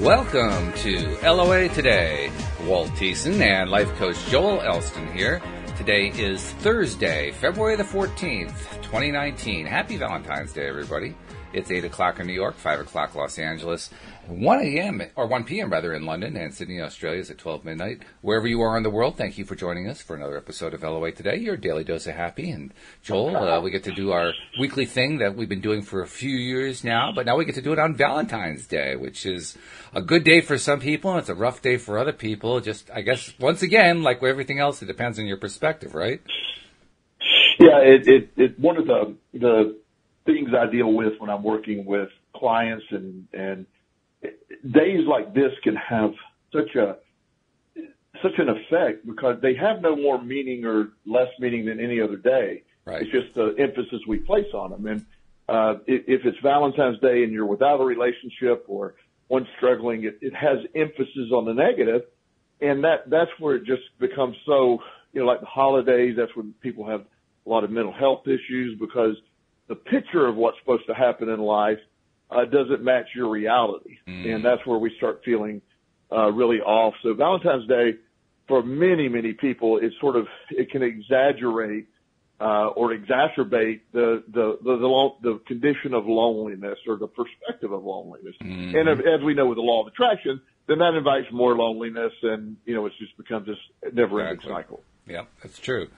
Welcome to LOA Today. Walt Thiessen and life coach Joel Elston here. Today is Thursday, February the 14th, 2019. Happy Valentine's Day, everybody. It's 8 o'clock in New York, 5 o'clock Los Angeles, 1 p.m. rather in London, and Sydney, Australia is at 12 midnight. Wherever you are in the world, thank you for joining us for another episode of LOA Today, your daily dose of happy. And Joel, we get to do our weekly thing that we've been doing for a few years now, but now we get to do it on Valentine's Day, which is a good day for some people, and it's a rough day for other people. Just, I guess, once again, like everything else, it depends on your perspective, right? Yeah, it one of the things I deal with when I'm working with clients, and days like this can have such an effect because they have no more meaning or less meaning than any other day. Right. It's just the emphasis we place on them. And if it's Valentine's Day and you're without a relationship or one struggling, it has emphasis on the negative, and that's where it just becomes so, like the holidays, that's when people have a lot of mental health issues because the picture of what's supposed to happen in life doesn't match your reality. And that's where we start feeling really off. So Valentine's Day, for many, many people, it can exaggerate or exacerbate the condition of loneliness or the perspective of loneliness. And as we know with the law of attraction, then that invites more loneliness, and it just becomes this never-ending cycle. Yeah, that's true.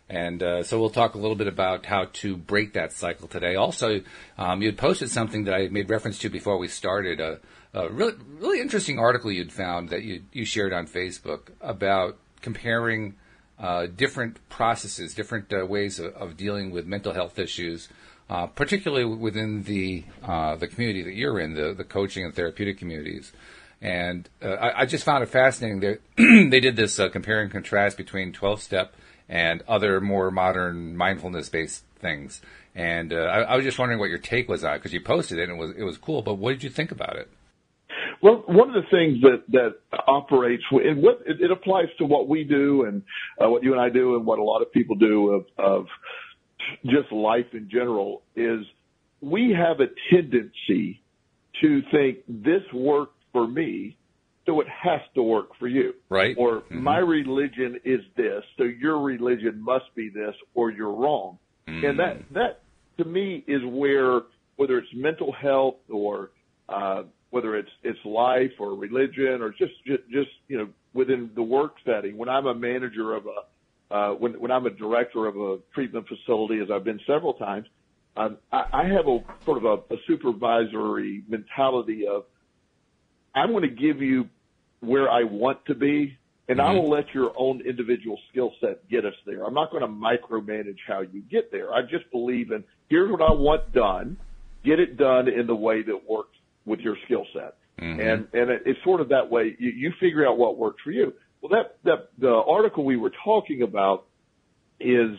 And so we'll talk a little bit about how to break that cycle today. Also, you had posted something that I made reference to before we started, a really interesting article you'd found that you shared on Facebook about comparing different processes, different ways of dealing with mental health issues, particularly within the community that you're in, the coaching and therapeutic communities. And I just found it fascinating. They did this compare and contrast between 12-step and other more modern mindfulness-based things. And I was just wondering what your take was on it, because you posted it and it was cool, but what did you think about it? Well, one of the things that operates, and it applies to what we do and what you and I do and what a lot of people do of just life in general, is we have a tendency to think this worked for me, so it has to work for you. Right. Or my religion is this, so your religion must be this, or you're wrong. And that to me is where, whether it's mental health or whether it's life or religion or just within the work setting. When I'm a manager of when I'm a director of a treatment facility, as I've been several times, I have a sort of a supervisory mentality of, I'm going to give you where I want to be, and I will let your own individual skill set get us there. I'm not going to micromanage how you get there. I just believe in, here's what I want done. Get it done in the way that works with your skill set. And it's sort of that way. You figure out what works for you. Well, the article we were talking about is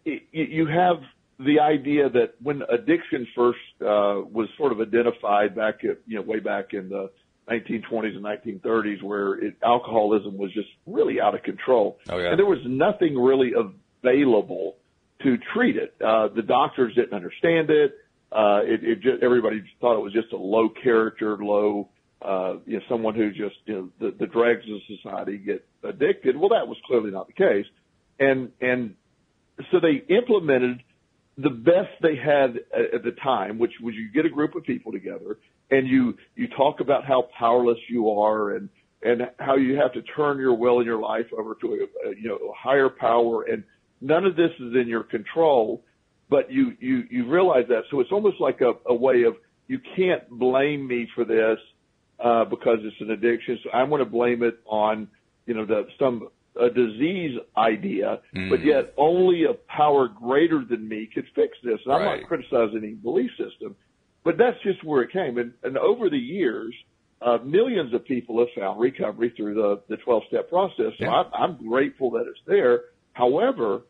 you have the idea that when addiction first was sort of identified back at, way back in the 1920s and 1930s, where alcoholism was just really out of control. Oh, yeah. And there was nothing really available to treat it. The doctors didn't understand it. Everybody thought it was just a low character, someone who just, the dregs of society get addicted. Well, that was clearly not the case. And so they implemented the best they had at the time, which was you get a group of people together and you talk about how powerless you are and how you have to turn your will and your life over to a higher power, and none of this is in your control, but you realize that. So it's almost like a way of, you can't blame me for this because it's an addiction, so I'm going to blame it on a disease idea, but yet only a power greater than me could fix this. And I'm not criticizing any belief system, but that's just where it came. And over the years, millions of people have found recovery through the 12-step process. So I'm grateful that it's there. However,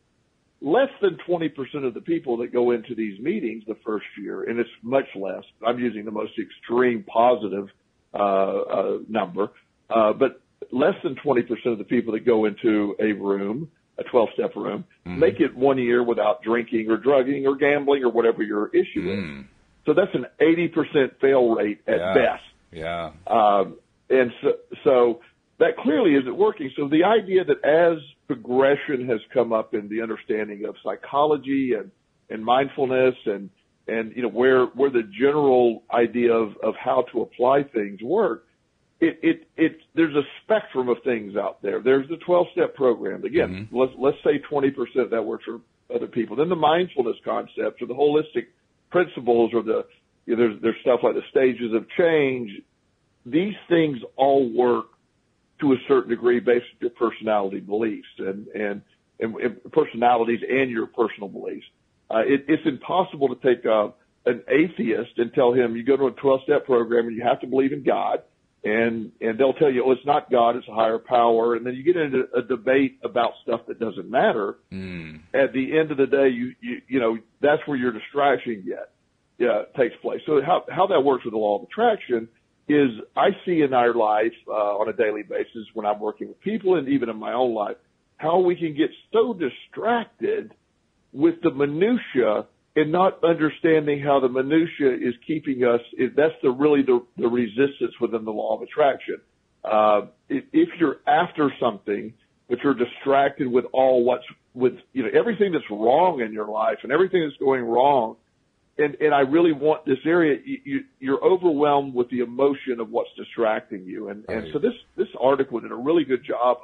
less than 20% of the people that go into these meetings the first year, and it's much less, I'm using the most extreme positive number, but less than 20% of the people that go into a room, a 12-step room, make it 1 year without drinking or drugging or gambling or whatever your issue is. So that's an 80% fail rate at best. Yeah. And so that clearly isn't working. So the idea that as progression has come up in the understanding of psychology and mindfulness and where the general idea of how to apply things work, there's a spectrum of things out there. There's the 12-step program. Again, let's say 20% of that works for other people. Then the mindfulness concepts or the holistic principles or there's stuff like the stages of change. These things all work to a certain degree based on your personality beliefs and personalities and your personal beliefs. It's impossible to take an atheist and tell him you go to a 12-step program and you have to believe in God, and they'll tell you, oh, it's not God, it's a higher power, and then you get into a debate about stuff that doesn't matter. At the end of the day, you that's where your distraction takes place. So how that works with the law of attraction is I see in our life on a daily basis when I'm working with people and even in my own life, how we can get so distracted with the minutia and not understanding how the minutia is keeping us. That's the resistance within the law of attraction. If you're after something, but you're distracted with everything that's wrong in your life and everything that's going wrong, and I really want this area, you're overwhelmed with the emotion of what's distracting you. And so this article did a really good job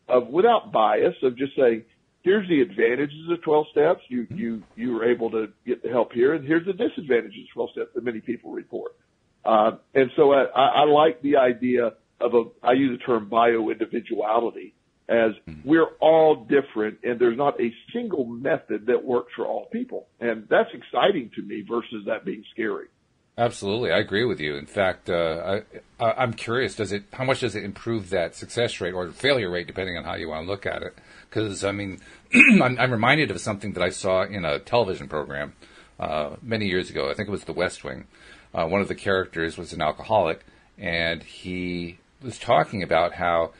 of without bias, of just saying, here's the advantages of 12 steps. You were able to get the help here, and here's the disadvantages of 12 steps that many people report. And so I like the idea I use the term bio-individuality, as we're all different and there's not a single method that works for all people. And that's exciting to me versus that being scary. Absolutely. I agree with you. In fact, I'm curious, how much does it improve that success rate or failure rate, depending on how you want to look at it? Because, I mean, I'm reminded of something that I saw in a television program many years ago. I think it was The West Wing. One of the characters was an alcoholic, and he was talking about how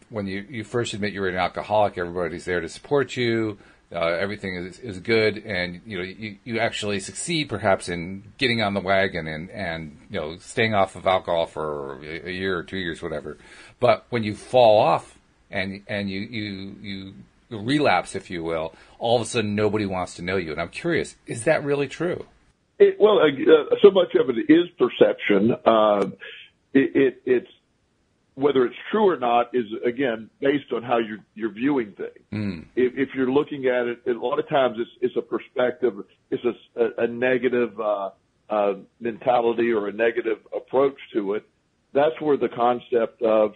when you first admit you're an alcoholic, everybody's there to support you. Everything is good, and you actually succeed perhaps in getting on the wagon and staying off of alcohol for a year or 2 years, whatever. But when you fall off and you relapse, if you will, all of a sudden nobody wants to know you. And I'm curious, is that really true? So much of it is perception. It's whether it's true or not is, again, based on how you're viewing things. If you're looking at it, a lot of times it's a perspective, it's a negative mentality or a negative approach to it. That's where the concept of,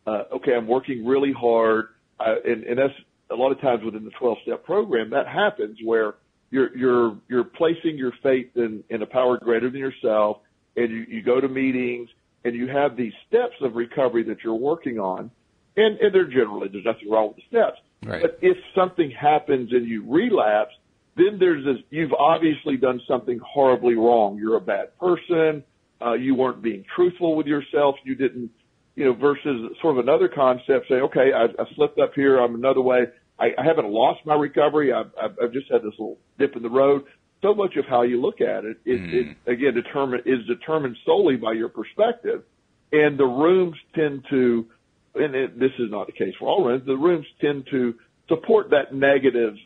okay, I'm working really hard, and that's a lot of times within the 12-step program, that happens where you're placing your faith in a power greater than yourself, and you go to meetings, and you have these steps of recovery that you're working on, and they're generally, there's nothing wrong with the steps. Right. But if something happens and you relapse, then you've obviously done something horribly wrong. You're a bad person. You weren't being truthful with yourself. You didn't, versus sort of another concept, say, okay, I slipped up here. I'm another way. I haven't lost my recovery. I've just had this little dip in the road. So much of how you look at it, it again is determined solely by your perspective, and the rooms tend to, and this is not the case for all rooms. The rooms tend to support that negative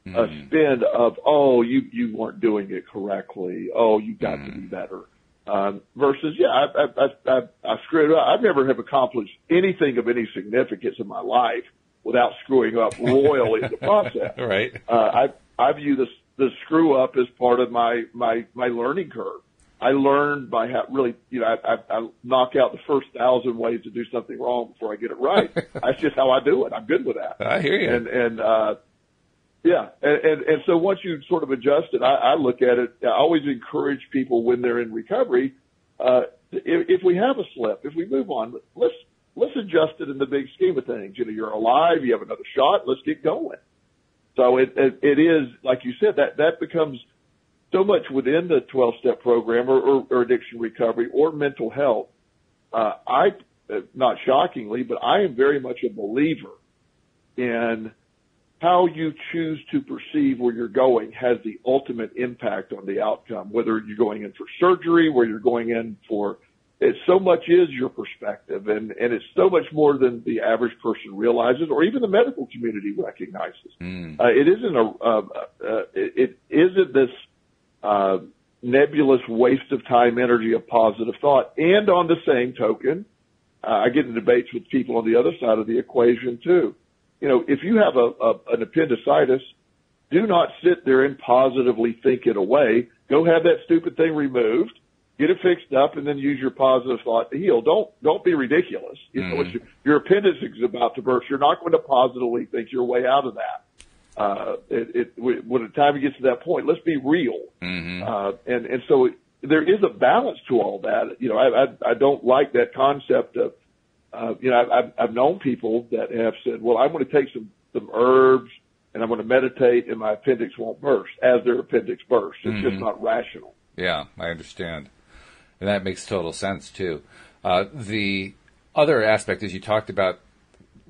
spin of, oh, you weren't doing it correctly. Oh, you got to be better. Versus, I screwed up. I've never have accomplished anything of any significance in my life without screwing up royally in the process. Right. I view the screw up as part of my learning curve. I learned by how really, I knock out the first 1,000 ways to do something wrong before I get it right. That's just how I do it. I'm good with that. I hear you. And so once you sort of adjust it, I look at it. I always encourage people when they're in recovery, if we have a slip, if we move on, let's adjust it in the big scheme of things. You're alive. You have another shot. Let's get going. So it is, like you said, that becomes so much within the 12-step program or addiction recovery or mental health. Not shockingly, but I am very much a believer in how you choose to perceive where you're going has the ultimate impact on the outcome, whether you're going in for surgery, where you're going in for it so much is your perspective, and it's so much more than the average person realizes, or even the medical community recognizes. It isn't this nebulous waste of time, energy of positive thought. And on the same token, I get in debates with people on the other side of the equation too. You know, if you have an appendicitis, do not sit there and positively think it away. Go have that stupid thing removed, get it fixed up, and then use your positive thought to heal. Don't be ridiculous. You know, your appendix is about to burst. You're not going to positively think your way out of that. When the time it gets to that point, let's be real. And so there is a balance to all that. You know, I don't like that concept of, you know, I've known people that have said, well, I'm going to take some herbs and I'm going to meditate and my appendix won't burst as their appendix bursts. It's just not rational. Yeah, I understand. And that makes total sense too. The other aspect is you talked about,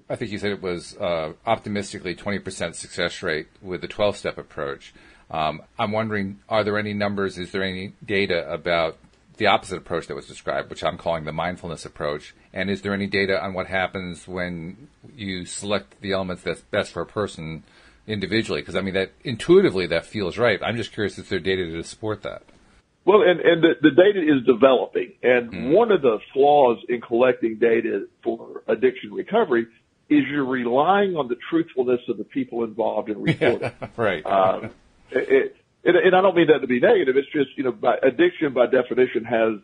I think you said it was optimistically 20% success rate with the 12-step approach. I'm wondering, are there any numbers, is there any data about the opposite approach that was described, which I'm calling the mindfulness approach? And is there any data on what happens when you select the elements that's best for a person individually? Because, I mean, that intuitively that feels right. I'm just curious if there's data to support that. Well, and the data is developing. And one of the flaws in collecting data for addiction recovery is you're relying on the truthfulness of the people involved in reporting. Right. And I don't mean that to be negative. It's just, you know, addiction by definition has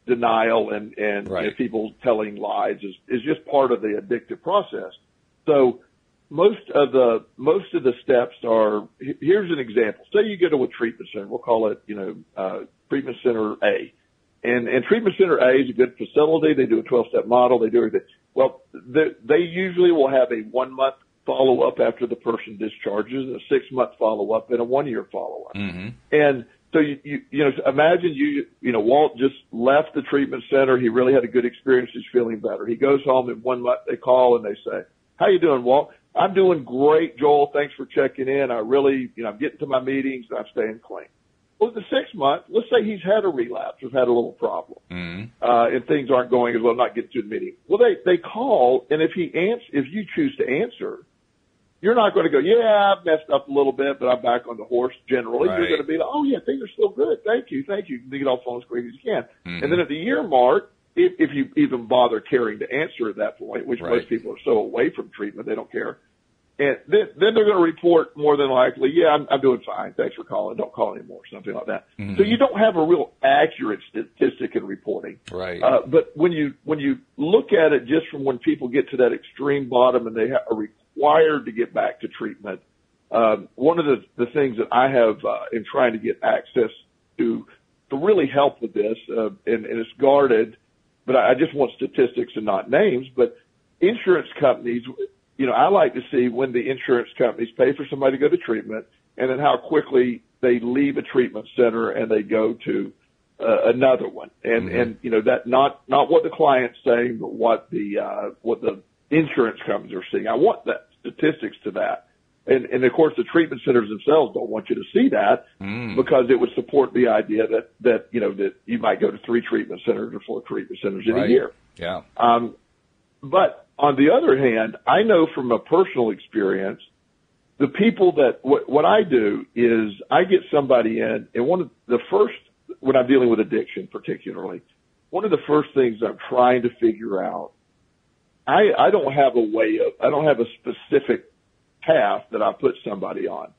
denial and you know, people telling lies is just part of the addictive process. So most of the steps are, here's an example. Say you go to a treatment center. We'll call it, you know, treatment center A. And treatment center A is a good facility. They do a 12-step model. They do everything. Well, they usually will have a 1-month follow-up after the person discharges, a 6-month follow-up, and a 1-year follow-up. And so you know, imagine you know, Walt just left the treatment center. He really had a good experience. He's feeling better. He goes home in 1 month. They call and they say, "How you doing, Walt?" "I'm doing great, Joel. Thanks for checking in. I really, you know, I'm getting to my meetings and I'm staying clean." Well, the 6 month, let's say he's had a relapse or had a little problem, and things aren't going as well, not getting to the meeting. Well, they call, and if you choose to answer, you're not going to go, "Yeah, I've messed up a little bit, but I'm back on the horse." Generally, you're going to be like, "Oh yeah, things are still good. Thank you. You can get off the phone as quick as you can." And then at the year mark, if you even bother caring to answer at that point, which most people are so away from treatment, they don't care. And then they're going to report more than likely, "Yeah, I'm doing fine. Thanks for calling. Don't call anymore," something like that. So you don't have a real accurate statistic in reporting. Right. But when you look at it just from when people get to that extreme bottom and they are required to get back to treatment, one of the things that I have in trying to get access to really help with this, and it's guarded, but I just want statistics and not names, but insurance companies. You know, I like to see when the insurance companies pay for somebody to go to treatment and then how quickly they leave a treatment center and they go to another one. And you know, that not what the client's saying, but what the insurance companies are seeing. I want that statistics to that. And of course the treatment centers themselves don't want you to see that because it would support the idea that you know, that you might go to 3 treatment centers or 4 treatment centers in a year. Yeah. But on the other hand, I know from a personal experience, the people that, what I do is I get somebody in, and one of the first, when I'm dealing with addiction particularly, one of the first things I'm trying to figure out, I don't have a specific path that I put somebody on.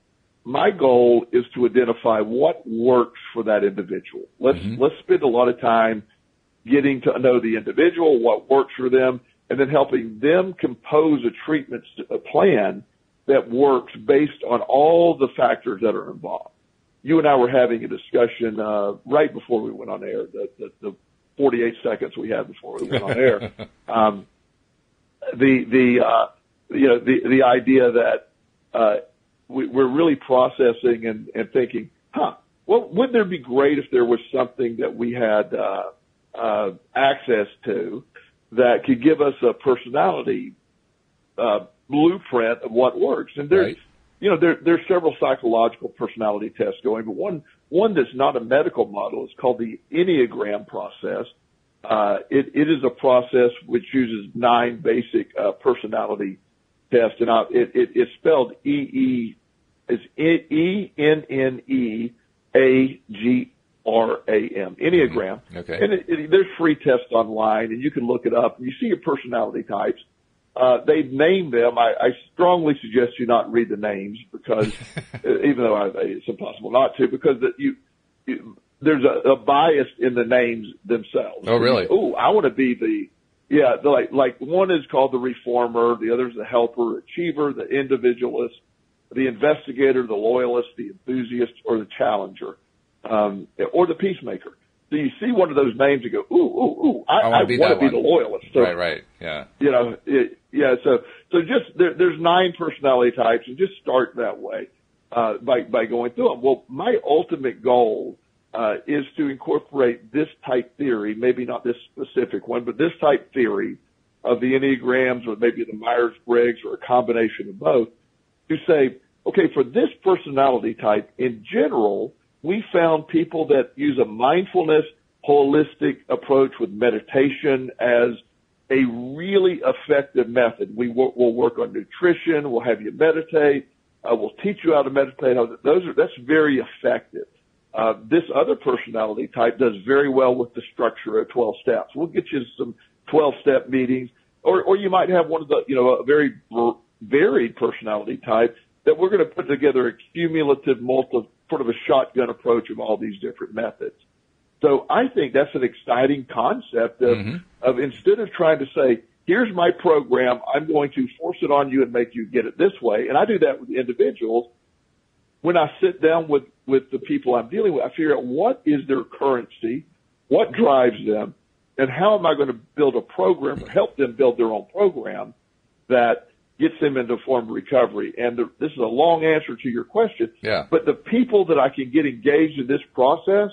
My goal is to identify what works for that individual. Let's spend a lot of time getting to know the individual, what works for them, and then helping them compose a treatment plan that works based on all the factors that are involved. You and I were having a discussion right before we went on air, the 48 seconds we had before we went on air. The idea that we're really processing and thinking, well, wouldn't there be great if there was something that we had access to that could give us a personality blueprint of what works. And there's, you know, there's several psychological personality tests going, but one one that's not a medical model. It's called the Enneagram process. It is a process which uses 9 basic personality tests, and it's spelled it's ENNEAGRAM, Enneagram. Okay. And there's free tests online, and you can look it up. And you see your personality types. They've named them. I strongly suggest you not read the names because, even though it's impossible not to, because there's a bias in the names themselves. Oh, really? Oh, I want to be like one is called the reformer, the other is the helper, achiever, the individualist, the investigator, the loyalist, the enthusiast, or the challenger, or the peacemaker. So you see one of those names and go, ooh, I want to be the loyalist. So, right, yeah. So just there's 9 personality types, and just start that way by going through them. Well, my ultimate goal is to incorporate this type theory, maybe not this specific one, but this type theory of the Enneagrams or maybe the Myers-Briggs or a combination of both, to say, okay, for this personality type, in general, we found people that use a mindfulness, holistic approach with meditation as a really effective method. We'll work on nutrition. We'll have you meditate. We'll teach you how to meditate. That's very effective. This other personality type does very well with the structure of 12 steps. We'll get you some 12-step meetings, or you might have one of the, a very varied personality type that we're going to put together a cumulative sort of a shotgun approach of all these different methods. So I think that's an exciting concept of instead of trying to say, here's my program, I'm going to force it on you and make you get it this way. And I do that with individuals. When I sit down with the people I'm dealing with, I figure out what is their currency, what drives them, and how am I going to build a program or help them build their own program that gets them into a form of recovery. And this is a long answer to your question. Yeah. But the people that I can get engaged in this process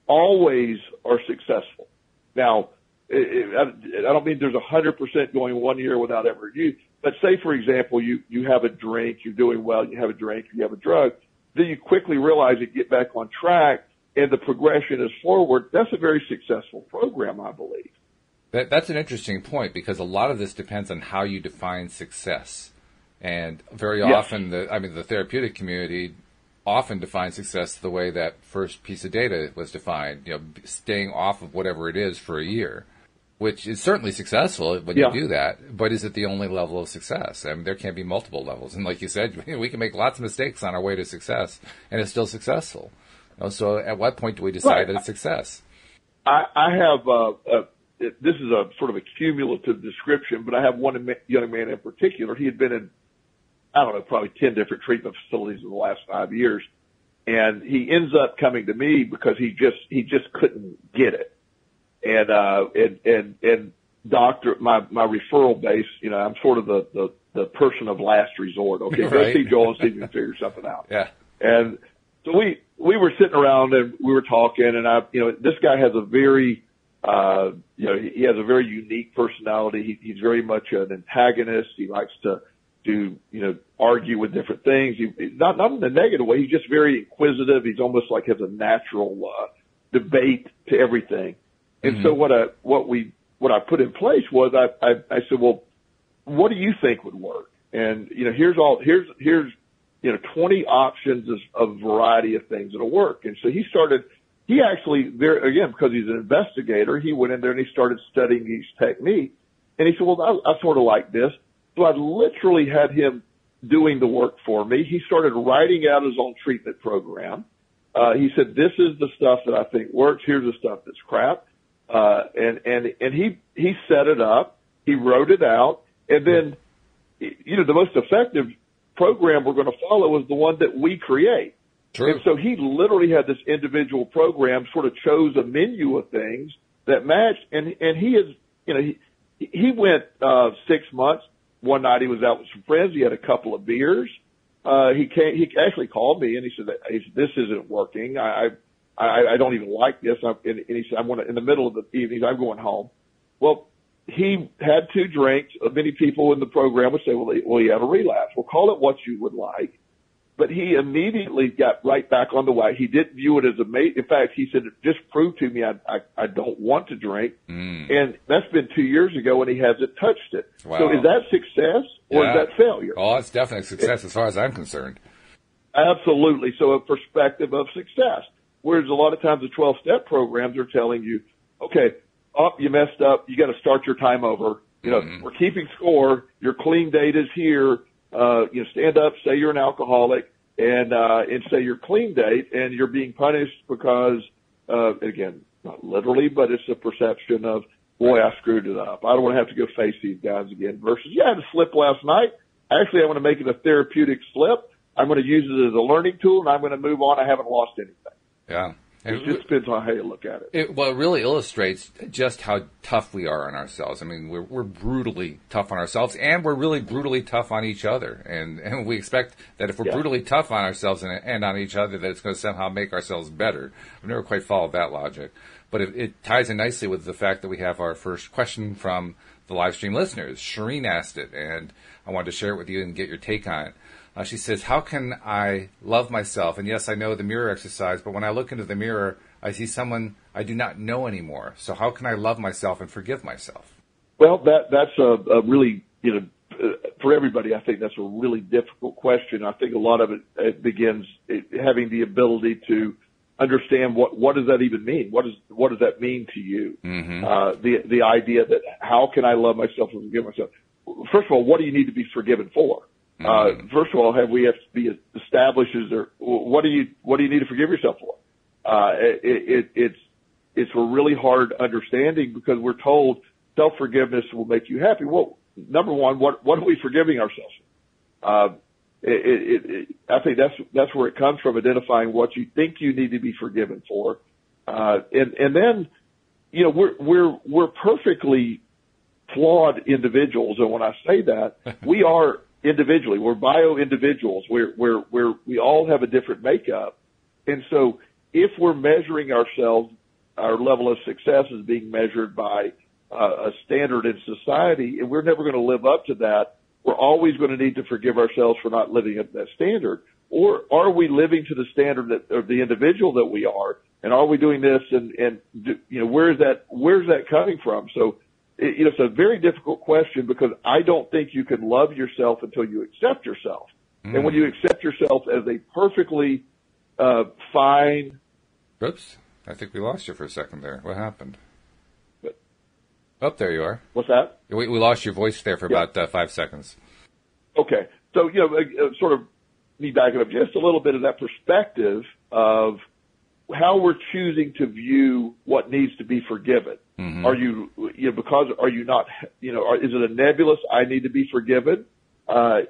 always are successful. Now, I don't mean there's 100% going 1 year without ever use. But say, for example, you have a drink, you're doing well, you have a drink, you have a drug, then you quickly realize you get back on track and the progression is forward. That's a very successful program, I believe. That's an interesting point because a lot of this depends on how you define success. And very often, the therapeutic community often defines success the way that first piece of data was defined, staying off of whatever it is for a year, which is certainly successful when you do that. But is it the only level of success? I mean, there can be multiple levels. And like you said, we can make lots of mistakes on our way to success, and it's still successful. So at what point do we decide that it's success? I have this is a sort of a cumulative description, but I have one young man in particular. He had been in, probably 10 different treatment facilities in the last 5 years. And he ends up coming to me because he just couldn't get it. And doctor, my referral base, I'm sort of the person of last resort. Okay. Right. Go see Joel and see if you can figure something out. Yeah. And so we were sitting around and we were talking, and this guy has a very, he has a very unique personality. He's very much an antagonist. He likes to argue with different things. Not in a negative way. He's just very inquisitive. He's almost like has a natural, debate to everything. And so what I put in place was I said, well, what do you think would work? And, here's 20 options of variety of things that'll work. And so he actually, because he's an investigator, he went in there and he started studying these techniques. And he said, well, I sort of like this. So I literally had him doing the work for me. He started writing out his own treatment program. He said, this is the stuff that I think works. Here's the stuff that's crap. And he set it up. He wrote it out. And then, the most effective program we're going to follow is the one that we create. True. And so he literally had this individual program, sort of chose a menu of things that matched. And he is, he went 6 months. One night he was out with some friends. He had a couple of beers. He actually called me and he said, this isn't working. I don't even like this. And he said, in the middle of the evening, I'm going home. Well, he had 2 drinks. Many people in the program would say, well, you have a relapse. Well, call it what you would like. but he immediately got right back on the wagon. He didn't view it as a mate. In fact, he said, it just proved to me I don't want to drink. And that's been 2 years ago, and he hasn't touched it. Wow. So is that success or is that failure? Oh, it's definitely a success as far as I'm concerned. Absolutely. So a perspective of success. Whereas a lot of times the 12-step programs are telling you, okay, you messed up. You got to start your time over. You know, we're keeping score. Your clean date is here. Stand up, say you're an alcoholic, and say your clean date, and you're being punished because, again, not literally, but it's a perception of, boy, I screwed it up. I don't want to have to go face these guys again. Versus, I had a slip last night. Actually, I want to make it a therapeutic slip. I'm going to use it as a learning tool, and I'm going to move on. I haven't lost anything. Yeah. It just depends on how you look at it. It really illustrates just how tough we are on ourselves. I mean, we're brutally tough on ourselves, and we're really brutally tough on each other. And we expect that if we're brutally tough on ourselves and on each other, that it's going to somehow make ourselves better. I've never quite followed that logic. But it ties in nicely with the fact that we have our first question from the live stream listeners. Shireen asked it, and I wanted to share it with you and get your take on it. She says, how can I love myself? And yes, I know the mirror exercise, but when I look into the mirror, I see someone I do not know anymore. So how can I love myself and forgive myself? Well, that's a really, for everybody, I think that's a really difficult question. I think a lot of it begins having the ability to understand what does that even mean? What does that mean to you? The idea that how can I love myself and forgive myself? First of all, what do you need to be forgiven for? First of all, we have to be established as there, what do you need to forgive yourself for? It's a really hard understanding because we're told self-forgiveness will make you happy. Well, number one, what are we forgiving ourselves for? I think that's where it comes from, identifying what you think you need to be forgiven for. And then, we're perfectly flawed individuals. And when I say that, we are individually, we're bio-individuals. We all have a different makeup. And so if we're measuring ourselves, our level of success is being measured by a standard in society, and we're never going to live up to that, we're always going to need to forgive ourselves for not living up to that standard. Or are we living to the standard of the individual that we are? And are we doing this? And where's that coming from? So it's a very difficult question because I don't think you can love yourself until you accept yourself. And when you accept yourself as a perfectly fine. Oops. I think we lost you for a second there. What happened? Oh, there you are. What's that? We lost your voice there for about 5 seconds. Okay. So, sort of me backing up just a little bit of that perspective of how we're choosing to view what needs to be forgiven. Are you not, is it a nebulous, I need to be forgiven? What are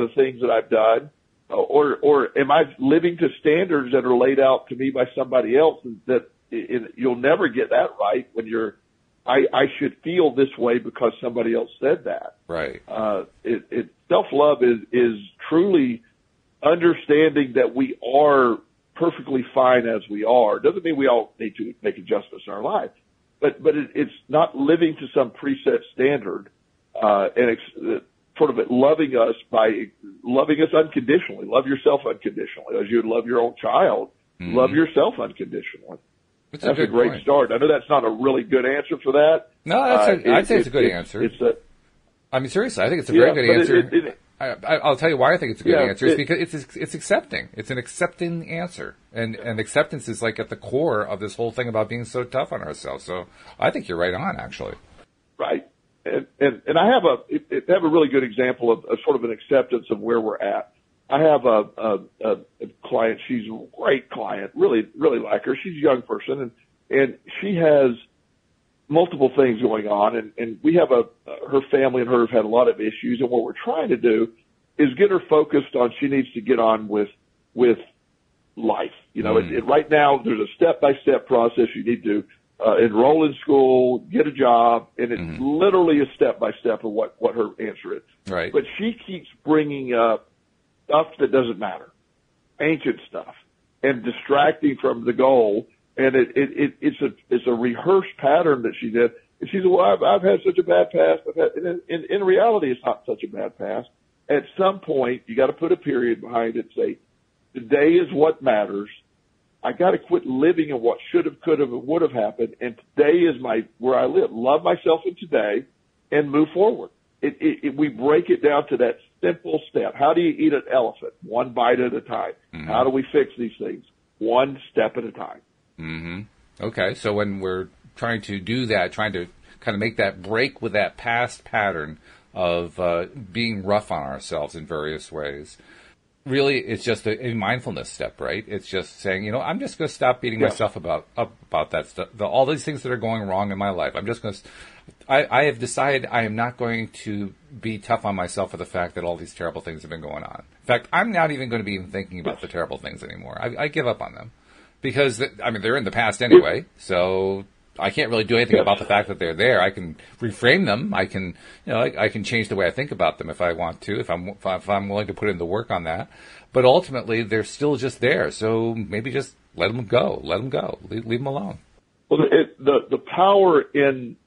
the things that I've done? Or am I living to standards that are laid out to me by somebody else that you'll never get that right when I should feel this way because somebody else said that. Right. Self-love is truly understanding that we are perfectly fine as we are. Doesn't mean we all need to make adjustments in our life, but it's not living to some preset standard, and sort of loving us unconditionally. Love yourself unconditionally as you would love your own child. Love yourself unconditionally. That's a great point. Start. I know that's not a really good answer for that. No, I'd say it's a good answer. Seriously, I think it's a very good answer. I'll tell you why I think it's a good answer. It's because it's accepting. It's an accepting answer, and acceptance is like at the core of this whole thing about being so tough on ourselves. So I think you're right on, actually. Right, and I have a really good example of sort of an acceptance of where we're at. I have a client. She's a great client. Really, really like her. She's a young person, and she has multiple things going on, and we have her family and her have had a lot of issues, and what we're trying to do is get her focused on she needs to get on with life. Right now there's a step-by-step process. You need to enroll in school, get a job, and it's literally a step-by-step of what her answer is. Right. But she keeps bringing up stuff that doesn't matter, ancient stuff, and distracting from the goal. And it's a rehearsed pattern that she did. And she said, well, I've had such a bad past. In reality, it's not such a bad past. at some point, you got to put a period behind it. Say, today is what matters. I got to quit living in what should have, could have, and would have happened. And today is where I live. Love myself in today and move forward. We break it down to that simple step. How do you eat an elephant? One bite at a time. Mm-hmm. How do we fix these things? One step at a time. Mm-hmm. Okay. So when we're trying to do that, trying to kind of make that break with that past pattern of being rough on ourselves in various ways, really, it's just a mindfulness step, right? It's just saying, I'm just going to stop beating myself about that stuff, all these things that are going wrong in my life. I'm just going to. I have decided I am not going to be tough on myself for the fact that all these terrible things have been going on. In fact, I'm not even going to be even thinking about the terrible things anymore. I give up on them because they're in the past anyway. So I can't really do anything about the fact that they're there. I can reframe them. I can, I can change the way I think about them if I want to, if I'm willing to put in the work on that. But ultimately, they're still just there. So maybe just let them go. Let them go. Leave them alone. Well, the power in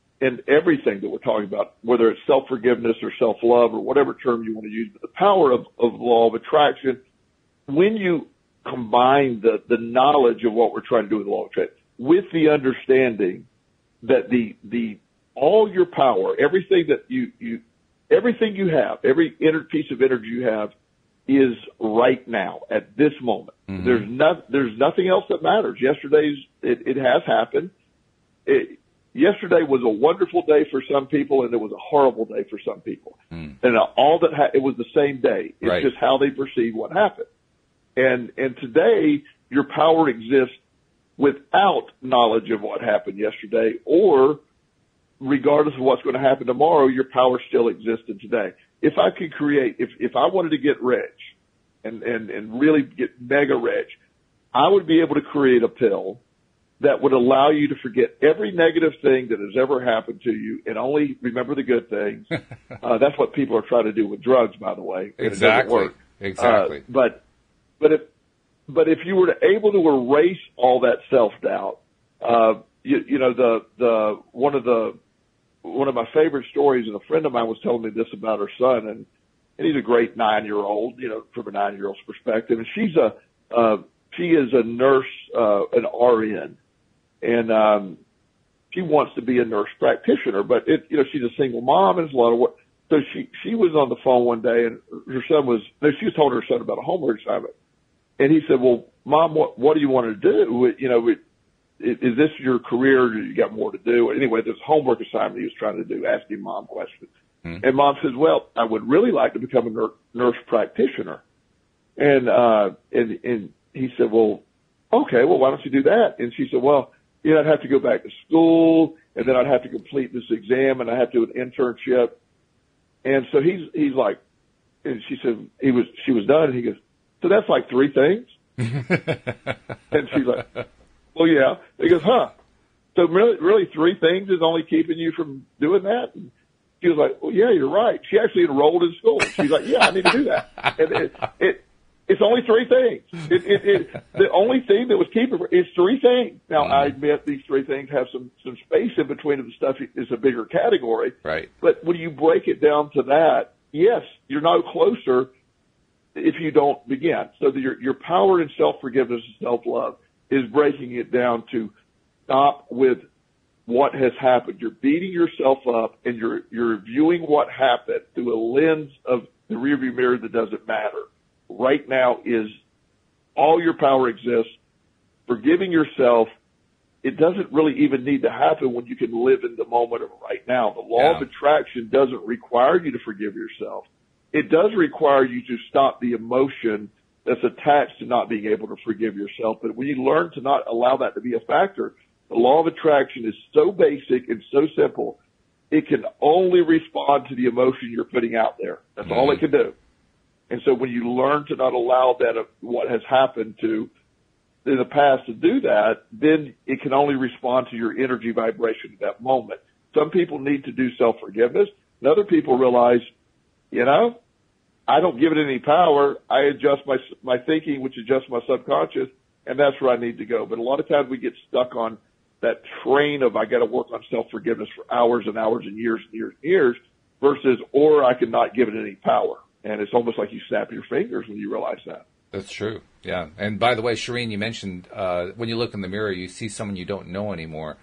everything that we're talking about, whether it's self-forgiveness or self-love or whatever term you want to use, but the power of law of attraction, when you combine the knowledge of what we're trying to do with the law of attraction with the understanding that all your power, everything that everything you have, every piece of energy you have is right now at this moment. Mm-hmm. There's nothing else that matters. It has happened. Yesterday was a wonderful day for some people, and it was a horrible day for some people. Mm. And it was the same day. It's just how they perceive what happened. And today, your power exists without knowledge of what happened yesterday, or regardless of what's going to happen tomorrow, your power still exists in today. If I could if I wanted to get rich and really get mega rich, I would be able to create a pill that would allow you to forget every negative thing that has ever happened to you and only remember the good things. That's what people are trying to do with drugs, by the way. Exactly. It doesn't work. Exactly. But if you were able to erase all that self-doubt, one of my favorite stories, and a friend of mine was telling me this about her son, and he's a great 9-year-old, from a 9-year-old's perspective, and she is a nurse, an RN, and she wants to be a nurse practitioner, but she's a single mom and there's a lot of work. So she was on the phone one day, and she was telling her son about a homework assignment. And he said, well, Mom, what do you want to do? Is this your career, or you got more to do? Anyway, this homework assignment he was trying to do, asking Mom questions. Mm-hmm. And Mom says, well, I would really like to become a nurse practitioner. And he said, well, okay, well, why don't you do that? And she said, well, I'd have to go back to school, and then I'd have to complete this exam, and I have to do an internship. And so he's like, and she said, she was done, and he goes, so that's like 3 things? And she's like, well, yeah. He goes, huh? So really 3 things is only keeping you from doing that? And she was like, well, yeah, you're right. She actually enrolled in school. She's like, yeah, I need to do that. And it's only 3 things. The only thing that was keeping her is 3 things. Now, I admit these 3 things have some space in between them. Stuff is a bigger category. Right. But when you break it down to that, yes, you're no closer if you don't begin. So your power in self-forgiveness and self-love is breaking it down to stop with what has happened. You're beating yourself up, and you're viewing what happened through a lens of the rearview mirror that doesn't matter. Right now is all your power exists. Forgiving yourself, it doesn't really even need to happen when you can live in the moment of right now. The law of attraction doesn't require you to forgive yourself. It does require you to stop the emotion that's attached to not being able to forgive yourself. But when you learn to not allow that to be a factor, the law of attraction is so basic and so simple, it can only respond to the emotion you're putting out there. That's all it can do. And so when you learn to not allow that what has happened to in the past to do that, then it can only respond to your energy vibration at that moment. Some people need to do self-forgiveness, and other people realize, I don't give it any power. I adjust my thinking, which adjusts my subconscious, and that's where I need to go. But a lot of times we get stuck on that train of I got to work on self-forgiveness for hours and hours and years and years and years versus, or I can not give it any power. And it's almost like you snap your fingers when you realize that. That's true. Yeah. And by the way, Shireen, you mentioned when you look in the mirror, you see someone you don't know anymore.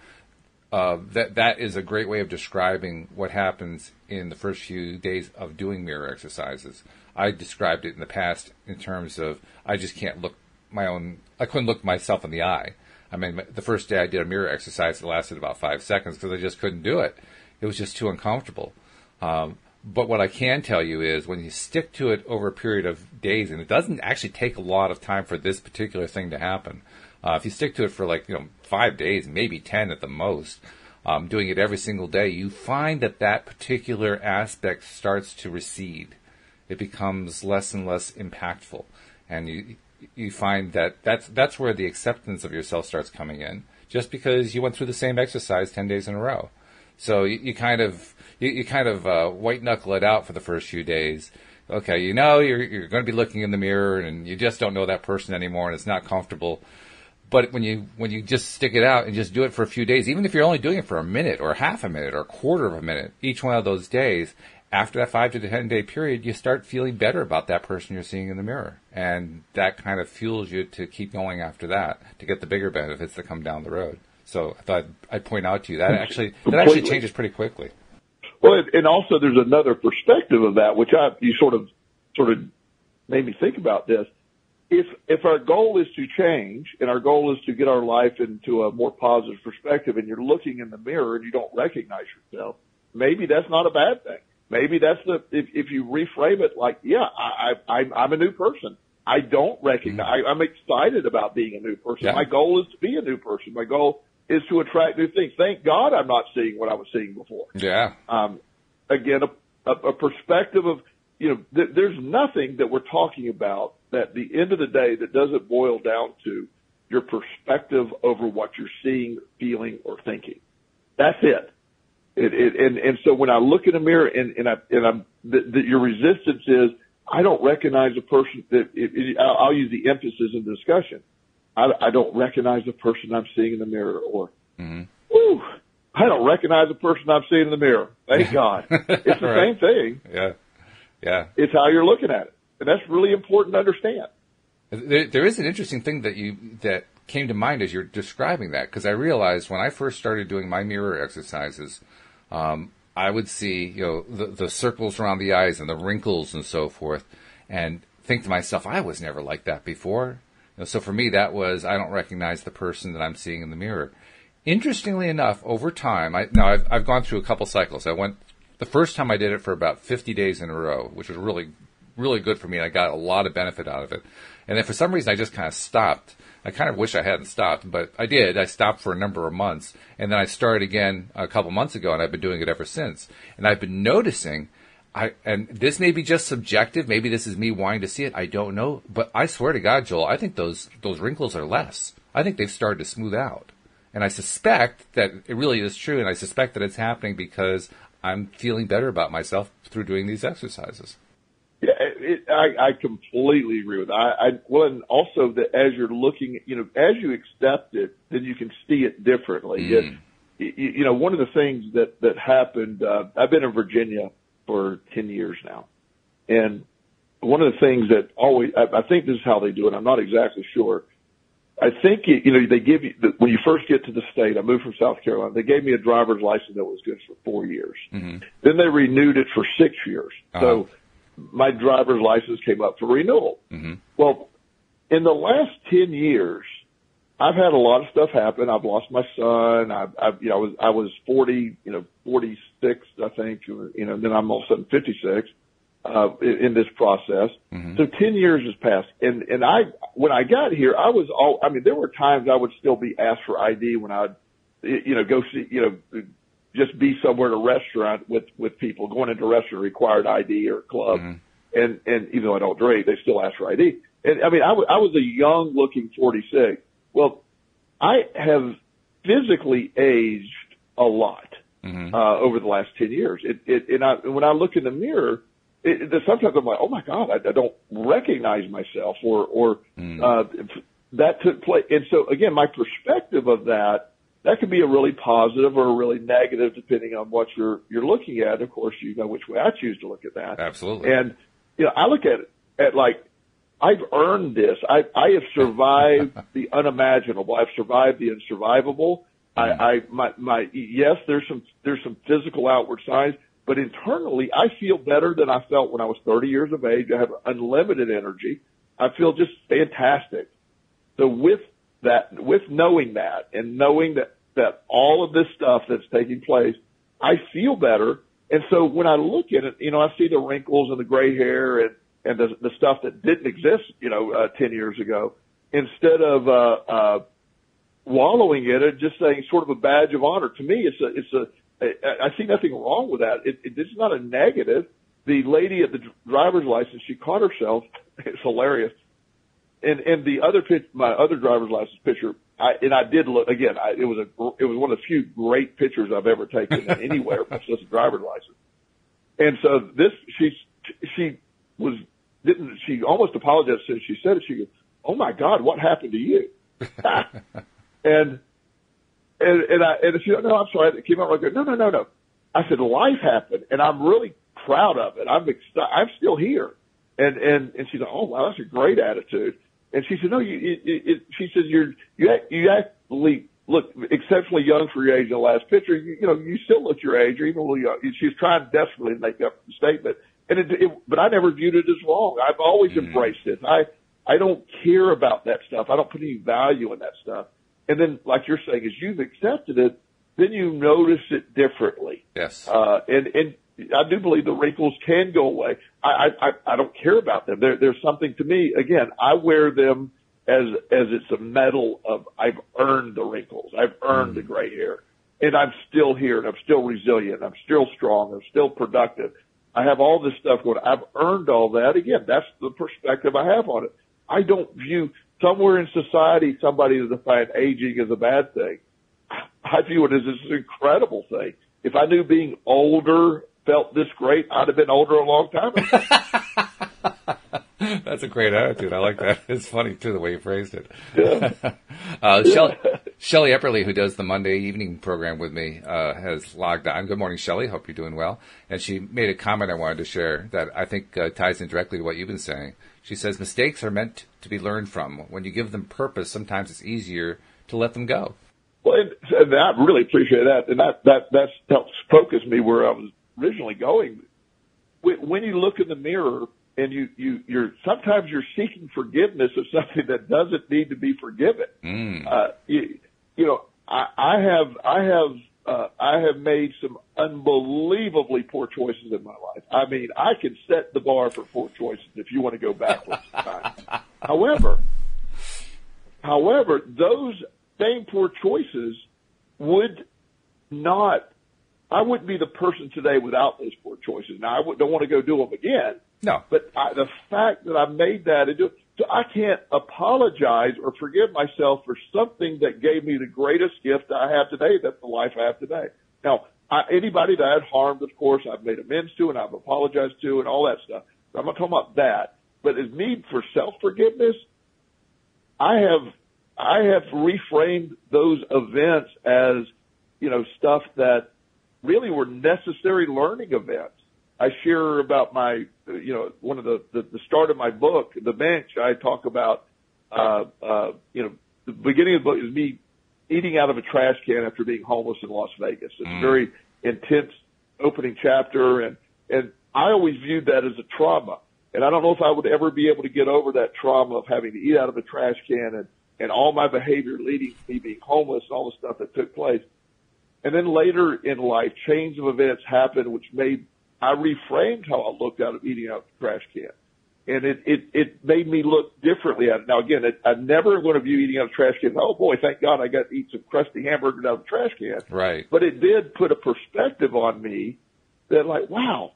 That is a great way of describing what happens in the first few days of doing mirror exercises. I described it in the past in terms of I just can't look I couldn't look myself in the eye. I mean, the first day I did a mirror exercise, it lasted about 5 seconds because I just couldn't do it. It was just too uncomfortable. But what I can tell you is when you stick to it over a period of days, and it doesn't actually take a lot of time for this particular thing to happen. If you stick to it for 5 days, maybe 10 at the most, doing it every single day, you find that particular aspect starts to recede. It becomes less and less impactful. And you find that's where the acceptance of yourself starts coming in, just because you went through the same exercise 10 days in a row. So you kind of white knuckle it out for the first few days. Okay, you're going to be looking in the mirror and you just don't know that person anymore and it's not comfortable. But when you just stick it out and just do it for a few days, even if you're only doing it for a minute or half a minute or a quarter of a minute, each one of those days, after that 5 to 10 day period, you start feeling better about that person you're seeing in the mirror. And that kind of fuels you to keep going after that, to get the bigger benefits that come down the road. So I thought I'd point out to you that actually changes pretty quickly. Well, and also there's another perspective of that, which you sort of made me think about this. If our goal is to change and our goal is to get our life into a more positive perspective, and you're looking in the mirror and you don't recognize yourself, maybe that's not a bad thing. Maybe that's if you reframe it like, yeah, I'm a new person. I don't recognize. I'm excited about being a new person. Yeah. My goal is to be a new person. My goal is to attract new things. Thank God I'm not seeing what I was seeing before. Yeah. Again, a perspective of, there's nothing that we're talking about that at the end of the day that doesn't boil down to your perspective over what you're seeing, feeling, or thinking. That's it. And so when I look in a mirror your resistance is, I don't recognize a person I'll use the emphasis in the discussion. I don't recognize the person I'm seeing in the mirror, or, I don't recognize the person I'm seeing in the mirror. Thank God. It's the same thing. Yeah. Yeah. It's how you're looking at it. And that's really important to understand. There is an interesting thing that came to mind as you're describing that, because I realized when I first started doing my mirror exercises, I would see, the circles around the eyes and the wrinkles and so forth, and think to myself, I was never like that before. So for me, that was, I don't recognize the person that I'm seeing in the mirror. Interestingly enough, over time, I've gone through a couple cycles. The first time I did it for about 50 days in a row, which was really, really good for me. I got a lot of benefit out of it. And then for some reason, I just kind of stopped. I kind of wish I hadn't stopped, but I did. I stopped for a number of months, and then I started again a couple months ago, and I've been doing it ever since. And I've been noticing, and this may be just subjective, maybe this is me wanting to see it, I don't know, but I swear to God, Joel, I think those wrinkles are less. I think they've started to smooth out. And I suspect that it really is true, and I suspect that it's happening because I'm feeling better about myself through doing these exercises. Yeah, I completely agree with that. Well, and also that as you're looking, as you accept it, then you can see it differently. One of the things that happened, I've been in Virginia for 10 years now. And one of the things that I think this is how they do it. I'm not exactly sure. I think, they give you, when you first get to the state, I moved from South Carolina, they gave me a driver's license that was good for 4 years. Mm-hmm. Then they renewed it for 6 years. Uh-huh. So my driver's license came up for renewal. Mm-hmm. Well, in the last 10 years, I've had a lot of stuff happen. I've lost my son. I was 40, 46, I think, then I'm all of a sudden 56. In this process. Mm-hmm. So 10 years has passed. And when I got here, there were times I would still be asked for ID when I'd, go see, just be somewhere at a restaurant with people. Going into a restaurant required ID or a club. Mm-hmm. And even though I don't drink, they still ask for ID. And I was a young looking 46. Well, I have physically aged a lot, mm-hmm. Over the last 10 years. When I look in the mirror, sometimes I'm like, oh my God, I don't recognize myself, or that took place. And so again, my perspective of that could be a really positive or a really negative depending on what you're looking at. Of course, you know which way I choose to look at that. Absolutely. And I look at it like I've earned this. I have survived the unimaginable. I've survived the unsurvivable. Yes, there's some physical outward signs, but internally I feel better than I felt when I was 30 years of age. I have unlimited energy. I feel just fantastic. So with knowing that and knowing that all of this stuff that's taking place, I feel better. And so when I look at it, I see the wrinkles and the gray hair and the stuff that didn't exist, 10 years ago, instead of, wallowing in it, just saying sort of a badge of honor. To me, I see nothing wrong with that. It's not a negative. The lady at the driver's license, she caught herself. It's hilarious. And my other driver's license picture, I did look again. It was one of the few great pictures I've ever taken anywhere, much less a driver's license. And so she almost apologized since she said it. She goes, "Oh my God, what happened to you?" and she said, "No, I'm sorry." It came out like, "No. I said, life happened, and I'm really proud of it. I'm still here." And she's like, "Oh wow, that's a great attitude." And she said, "No, she says you actually look exceptionally young for your age in the last picture. You still look your age, or even a little young." She's trying desperately to make up the statement, but I never viewed it as wrong. I've always embraced it. I don't care about that stuff. I don't put any value in that stuff. And then, like you're saying, as you've accepted it, then you notice it differently. Yes. And I do believe the wrinkles can go away. I don't care about them. There's something to me. Again, I wear them as it's a medal of I've earned the wrinkles. I've earned the gray hair, and I'm still here, and I'm still resilient. I'm still strong. I'm still productive. I have all this stuff going. I've earned all that. Again, that's the perspective I have on it. I don't view somewhere in society somebody to define aging as a bad thing. I view it as this incredible thing. If I knew being older felt this great, I'd have been older a long time ago. That's a great attitude. I like that. It's funny, too, the way you phrased it. Yeah. Shelley Epperly, who does the Monday evening program with me, has logged on. Good morning, Shelley. Hope you're doing well. And she made a comment I wanted to share that I think ties in directly to what you've been saying. She says, mistakes are meant to be learned from. When you give them purpose, sometimes it's easier to let them go. Well, and I really appreciate that. And that helps focus me where I was originally going. When you look in the mirror and you're sometimes you're seeking forgiveness of something that doesn't need to be forgiven. I have made some unbelievably poor choices in my life. I mean, I can set the bar for poor choices if you want to go backwards in time. However, those same poor choices I wouldn't be the person today without those poor choices. Now, I don't want to go do them again. No. But the fact that I made that, so I can't apologize or forgive myself for something that gave me the greatest gift I have today. That's the life I have today. Now, anybody that I had harmed, of course, I've made amends to and I've apologized to and all that stuff. But I'm not talking about that. But as need for self-forgiveness, I have reframed those events as, stuff that really were necessary learning events. I share about my, one of the start of my book, The Bench. I talk about, the beginning of the book is me eating out of a trash can after being homeless in Las Vegas. It's a very intense opening chapter, and I always viewed that as a trauma. And I don't know if I would ever be able to get over that trauma of having to eat out of a trash can and all my behavior leading to me being homeless and all the stuff that took place. And then later in life, chains of events happened, which I reframed how I looked at eating out of the trash can. And it made me look differently at it. Now, again, I'm never going to view eating out of a trash can. Oh, boy, thank God I got to eat some crusty hamburgers out of the trash can. Right. But it did put a perspective on me that, like, wow,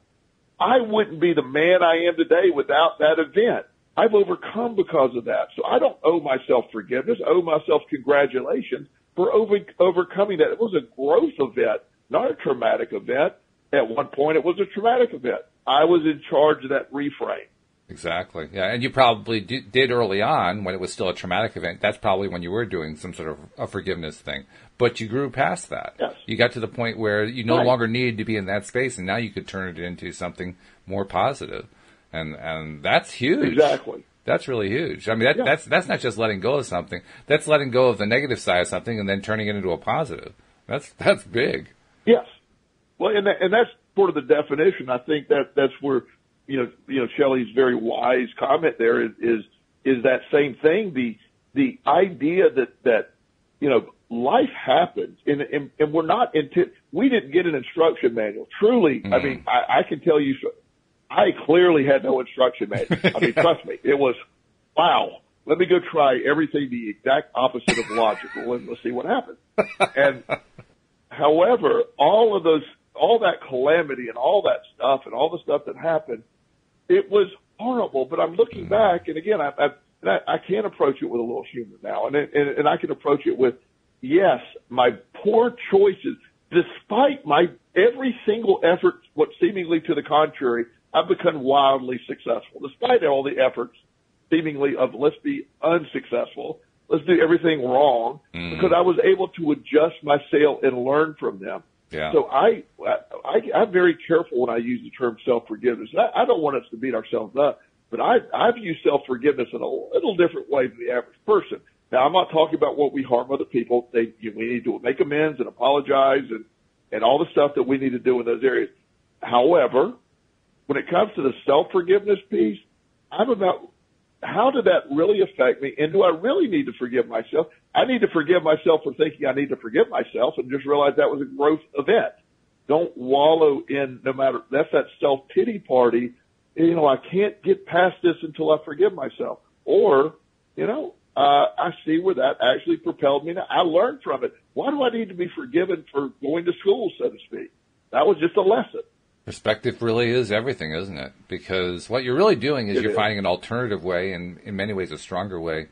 I wouldn't be the man I am today without that event. I've overcome because of that. So I don't owe myself forgiveness. I owe myself congratulations for overcoming that. It was a growth event, not a traumatic event. At one point, it was a traumatic event. I was in charge of that reframe. Exactly. Yeah, and you probably did early on when it was still a traumatic event. That's probably when you were doing some sort of a forgiveness thing. But you grew past that. Yes. You got to the point where you no longer needed to be in that space, and now you could turn it into something more positive. And that's huge. Exactly. That's really huge. I mean, that's not just letting go of something. That's letting go of the negative side of something and then turning it into a positive. That's big. Yes. Well, and that's sort of the definition. I think that's where, Shelley's very wise comment there is that same thing. The idea that, life happens and we're not we didn't get an instruction manual. Truly. I mean, I can tell you, I clearly had no instruction manual. I mean, trust me, it was, wow, let me go try everything the exact opposite of logical and let's see what happens. And however, all that calamity and all that stuff and all the stuff that happened, it was horrible. But I'm looking back, and again, I can approach it with a little humor now, and I can approach it with, yes, my poor choices, despite my every single effort, what seemingly to the contrary, I've become wildly successful, despite all the efforts seemingly of let's be unsuccessful, let's do everything wrong, because I was able to adjust my sail and learn from them. Yeah. So I'm very careful when I use the term self-forgiveness. I don't want us to beat ourselves up, but I view self-forgiveness in a little different way than the average person. Now, I'm not talking about what we harm other people. We need to make amends and apologize and all the stuff that we need to do in those areas. However, when it comes to the self-forgiveness piece, I'm about how did that really affect me, and do I really need to forgive myself? I need to forgive myself for thinking I need to forgive myself and just realize that was a growth event. Don't wallow in that's that self-pity party. I can't get past this until I forgive myself. Or, I see where that actually propelled me. I learned from it. Why do I need to be forgiven for going to school, so to speak? That was just a lesson. Perspective really is everything, isn't it? Because what you're really doing is you're finding an alternative way, and in many ways a stronger way,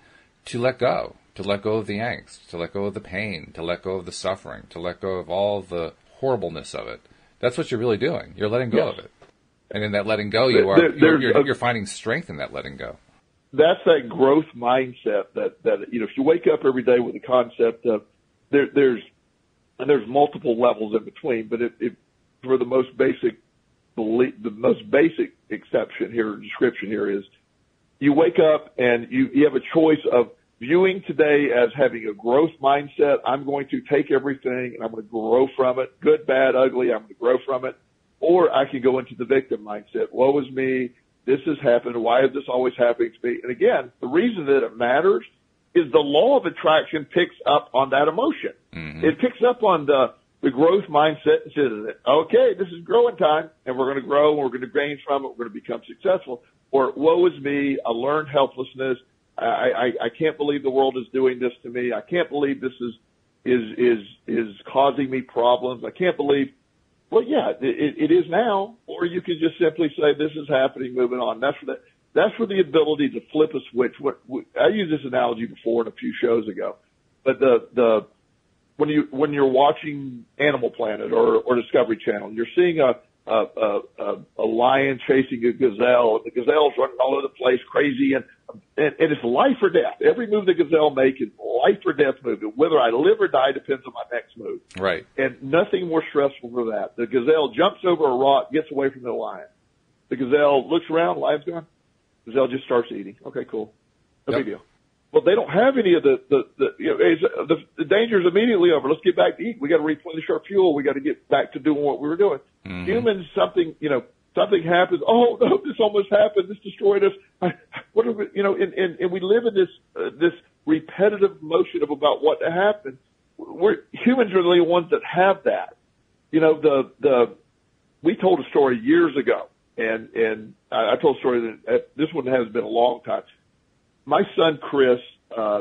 to let go of the angst, to let go of the pain, to let go of the suffering, to let go of all the horribleness of it. That's what you're really doing. You're letting go of it. And in that letting go, you're finding strength in that letting go. That's that growth mindset that if you wake up every day with the concept of there's multiple levels in between, but for the most basic exception here, description here is you wake up and you have a choice of viewing today as having a growth mindset. I'm going to take everything and I'm going to grow from it. Good, bad, ugly. I'm going to grow from it. Or I can go into the victim mindset. Woe is me. This has happened. Why is this always happening to me? And again, the reason that it matters is the law of attraction picks up on that emotion. Mm-hmm. It picks up on the growth mindset and says, okay, this is growing time, and we're going to grow, and we're going to gain from it, we're going to become successful. Or, woe is me, I learned helplessness, I can't believe the world is doing this to me, I can't believe this is causing me problems, I can't believe, well, yeah, it is now, or you can just simply say, this is happening, moving on. That's for the ability to flip a switch. I used this analogy before in a few shows ago, but when you're watching Animal Planet or Discovery Channel, you're seeing a lion chasing a gazelle, and the gazelle's running all over the place, crazy, and it's life or death. Every move the gazelle makes is life or death move. Whether I live or die depends on my next move. Right. And nothing more stressful than that. The gazelle jumps over a rock, gets away from the lion. The gazelle looks around, lion's gone. The gazelle just starts eating. Okay, cool. No big deal. Well, they don't have any of the danger is immediately over. Let's get back to eating. We got to replenish our fuel. We got to get back to doing what we were doing. Mm-hmm. Humans, something happens. Oh no, this almost happened. This destroyed us. What are we, and we live in this repetitive motion about what happened. Humans are the ones that have that. We told a story years ago, and I told a story that this one has been a long time. My son, Chris,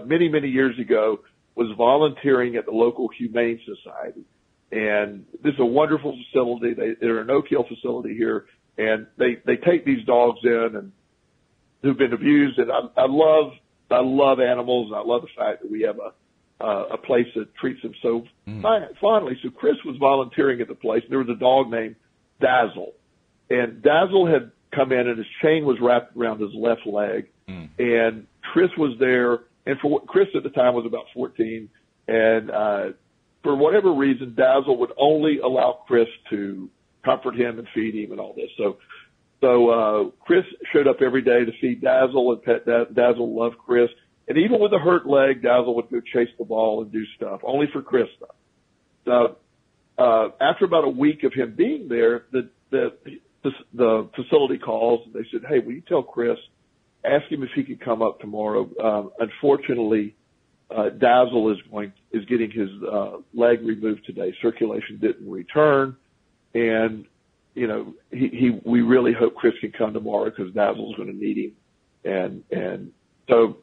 many, many years ago, was volunteering at the local Humane Society. And this is a wonderful facility. They're a no-kill facility here. And they take these dogs in and who've been abused. And I love animals. And I love the fact that we have a place that treats them so fondly. So Chris was volunteering at the place. There was a dog named Dazzle. And Dazzle had come in and his chain was wrapped around his left leg. And Chris was there, and Chris at the time was about 14, and for whatever reason, Dazzle would only allow Chris to comfort him and feed him and all this. So So Chris showed up every day to see Dazzle and pet Dazzle loved Chris. And even with a hurt leg, Dazzle would go chase the ball and do stuff, only for Chris stuff. So after about a week of him being there, the facility calls and they said, "Hey, will you tell Chris, ask him if he could come up tomorrow? Unfortunately, Dazzle is getting his leg removed today. Circulation didn't return, and we really hope Chris can come tomorrow because Dazzle's going to need him." And so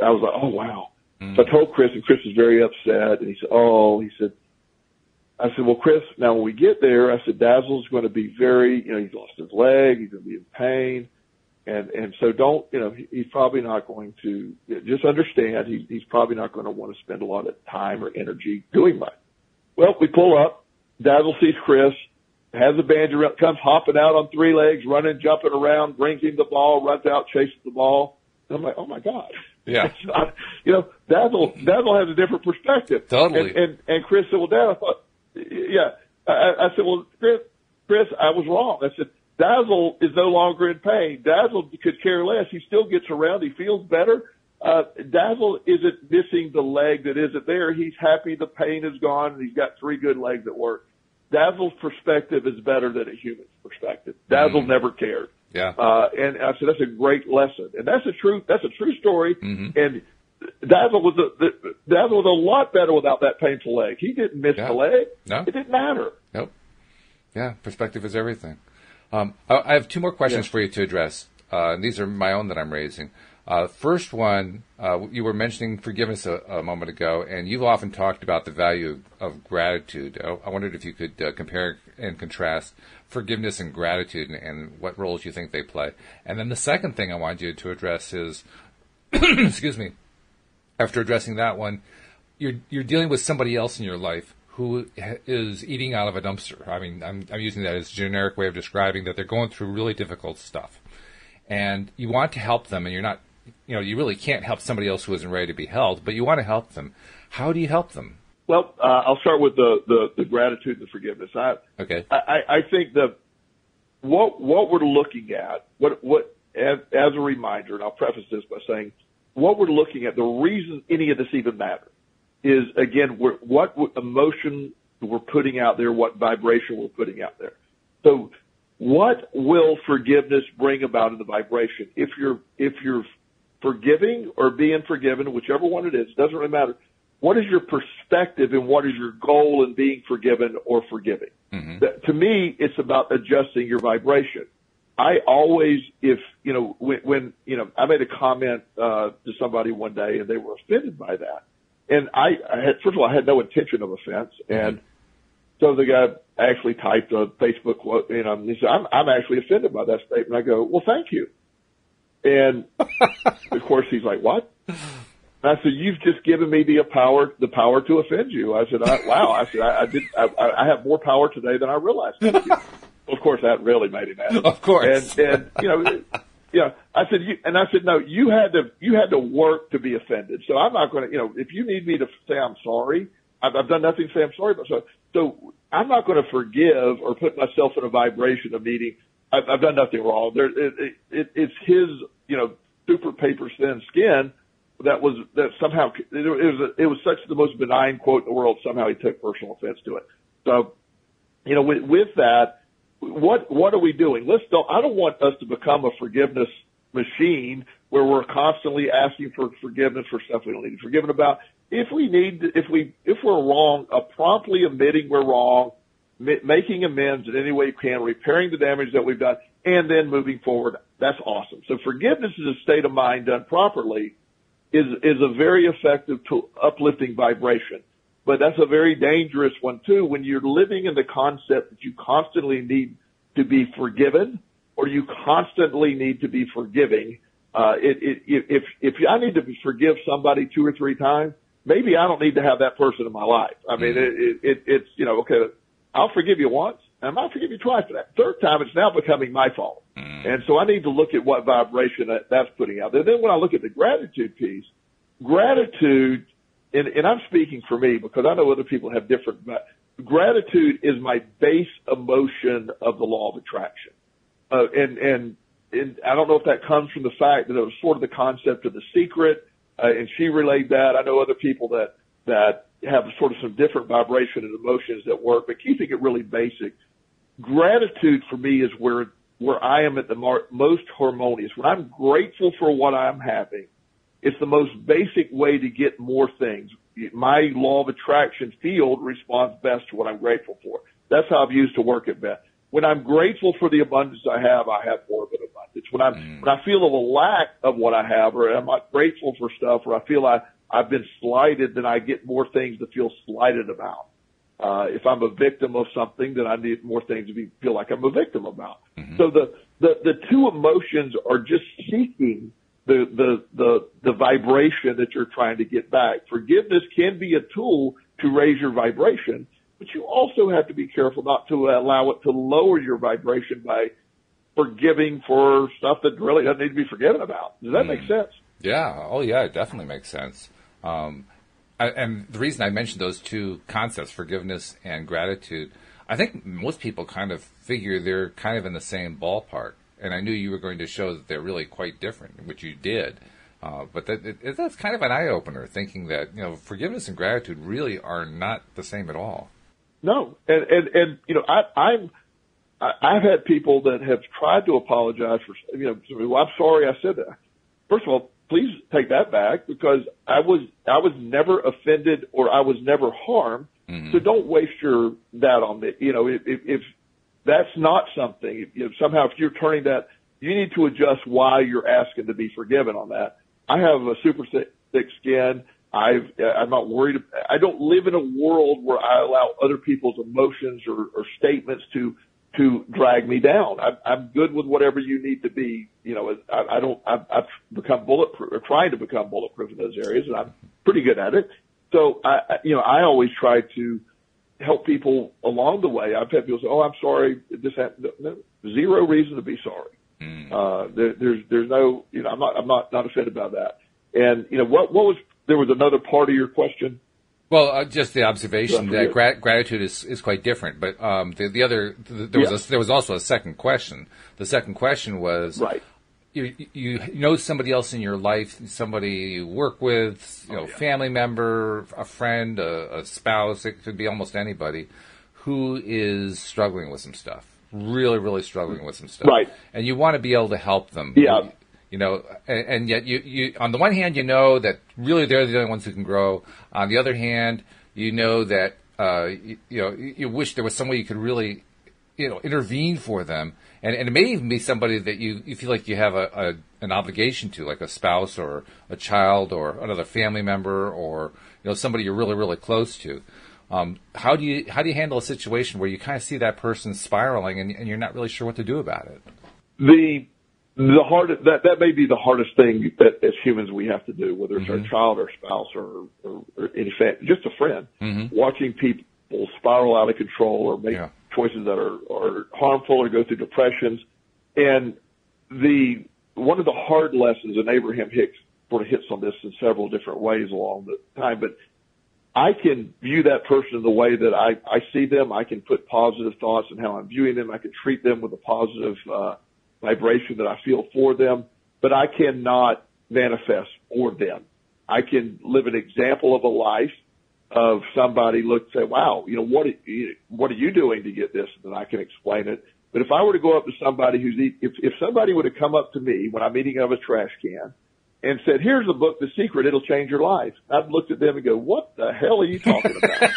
I was like, "Oh wow!" So I told Chris, and Chris was very upset, and he said, I said, "Well, Chris, now when we get there," I said, "Dazzle's going to be very, he's lost his leg, he's going to be in pain, and so don't, he's probably not going to, just understand, he's probably not going to want to spend a lot of time or energy doing much." Well, we pull up, Dazzle sees Chris, has a bandage around, comes hopping out on 3 legs, running, jumping around, brings him the ball, runs out, chases the ball. And I'm like, "Oh my God." Yeah. It's not, Dazzle has a different perspective. Totally. And Chris said, "Well, Dad, I thought," yeah. I said, "Well, Chris, I was wrong." I said, "Dazzle is no longer in pain. Dazzle could care less. He still gets around. He feels better. Dazzle isn't missing the leg that isn't there. He's happy the pain is gone, and he's got 3 good legs that work. Dazzle's perspective is better than a human's perspective. Dazzle never cared." Yeah. And I said, "That's a great lesson." And that's a true story. Mm-hmm. And Dazzle was a lot better without that painful leg. He didn't miss the leg. No. It didn't matter. Nope. Yeah, perspective is everything. I have 2 more questions for you to address. These are my own that I'm raising. First one, you were mentioning forgiveness a moment ago, and you've often talked about the value of gratitude. I wondered if you could compare and contrast forgiveness and gratitude and what roles you think they play. And then the second thing I wanted you to address is, excuse me, after addressing that one, you're dealing with somebody else in your life who is eating out of a dumpster. I mean, I'm using that as a generic way of describing that they're going through really difficult stuff. And you want to help them, and you're not, you really can't help somebody else who isn't ready to be helped, but you want to help them. How do you help them? Well, I'll start with the gratitude and the forgiveness. Okay. I think that what we're looking at, what as a reminder, and I'll preface this by saying, what we're looking at, the reason any of this even matters is, again, what emotion we're putting out there, what vibration we're putting out there. So what will forgiveness bring about in the vibration? If you're forgiving or being forgiven, whichever one it is, doesn't really matter. What is your perspective and what is your goal in being forgiven or forgiving? Mm-hmm. To me, it's about adjusting your vibration. I always, when I made a comment to somebody one day and they were offended by that. And first of all, I had no intention of offense. And so the guy actually typed a Facebook quote, and he said, I'm actually offended by that statement. I go, "Well, thank you." And of course he's like, "What?" And I said, "You've just given me the power to offend you." I said, "Wow." I said, I have more power today than I realized. Thank you. Of course, that really made him mad. Of course. And I said, "No, you had to work to be offended. So I'm not going to, if you need me to say I'm sorry, I've done nothing to say I'm sorry about. So I'm not going to forgive or put myself in a vibration of meaning I've done nothing wrong. It's his, super paper thin skin that somehow it was such the most benign quote in the world. Somehow he took personal offense to it. So, with that, what are we doing? I don't want us to become a forgiveness machine where we're constantly asking for forgiveness for stuff we don't need to be forgiven about. If we're wrong, promptly admitting we're wrong, making amends in any way we can, repairing the damage that we've done, and then moving forward. That's awesome. So forgiveness is a state of mind done properly is a very effective uplifting vibration. But that's a very dangerous one too when you're living in the concept that you constantly need to be forgiven or you constantly need to be forgiving. If I need to forgive somebody 2 or 3 times, maybe I don't need to have that person in my life. I mean, it's okay, I'll forgive you once, and I might forgive you twice for that. 3rd time, it's now becoming my fault. And so I need to look at what vibration that's putting out there. Then when I look at the gratitude piece, gratitude, and I'm speaking for me because I know other people have different, but gratitude is my base emotion of the law of attraction. And I don't know if that comes from the fact that it was sort of the concept of The Secret, and she relayed that. I know other people that have sort of some different vibration and emotions that work, but keeping it really basic. Gratitude for me is where I am at the most harmonious. When I'm grateful for what I'm having, it's the most basic way to get more things. My law of attraction field responds best to what I'm grateful for. That's how I've used to work at best. When I'm grateful for the abundance I have more of an abundance. When I feel of a lack of what I have, or I'm not grateful for stuff, or I feel I've been slighted, then I get more things to feel slighted about. If I'm a victim of something, then I need more things to feel like I'm a victim about. Mm-hmm. So the two emotions are just seeking the vibration that you're trying to get back. Forgiveness can be a tool to raise your vibration, but you also have to be careful not to allow it to lower your vibration by forgiving for stuff that really doesn't need to be forgiven about. Does that make sense? Yeah. Oh, yeah, it definitely makes sense. And the reason I mentioned those two concepts, forgiveness and gratitude, I think most people kind of figure they're kind of in the same ballpark. And I knew you were going to show that they're really quite different, which you did. But that's kind of an eye-opener, thinking that, forgiveness and gratitude really are not the same at all. No. And I've had people that have tried to apologize for, well, I'm sorry I said that. First of all, please take that back, because I was never offended or I was never harmed. Mm-hmm. So don't waste that on me. If that's not something, somehow if you're turning that, you need to adjust why you're asking to be forgiven on that. I have a super thick skin. I'm not worried. I don't live in a world where I allow other people's emotions or statements to drag me down. I'm good with whatever you need to be. I've become bulletproof, or trying to become bulletproof in those areas, and I'm pretty good at it. So I always try to help people along the way. I've had people say, "Oh, I'm sorry, this happened." No, zero reason to be sorry. There's no, I'm not offended about that. And there was another part of your question. Well, just the observation that gratitude is quite different. But there was also a second question. The second question was, right. You know somebody else in your life, somebody you work with, family member, a friend, a spouse, it could be almost anybody, who is struggling with some stuff, really, really struggling with some stuff. Right. And you want to be able to help them. Yeah. And yet you on the one hand, that really they're the only ones who can grow. On the other hand, that, you wish there was some way you could really, intervene for them. And it may even be somebody that you feel like you have an obligation to, like a spouse or a child or another family member or, somebody you're really, really close to. How do you handle a situation where you kind of see that person spiraling and you're not really sure what to do about it? That may be the hardest thing that as humans we have to do, whether it's our child or spouse or any just a friend, watching people spiral out of control or make choices that are harmful or go through depressions. And one of the hard lessons, and Abraham Hicks sort of hits on this in several different ways along the time, but I can view that person in the way that I see them. I can put positive thoughts in how I'm viewing them. I can treat them with a positive vibration that I feel for them, but I cannot manifest for them. I can live an example of a life of somebody say, wow, what are you doing to get this? And then I can explain it. But if I were to go up to somebody if somebody would have come up to me when I'm eating out of a trash can and said, here's a book, The Secret, it'll change your life, I'd look at them and go, what the hell are you talking about?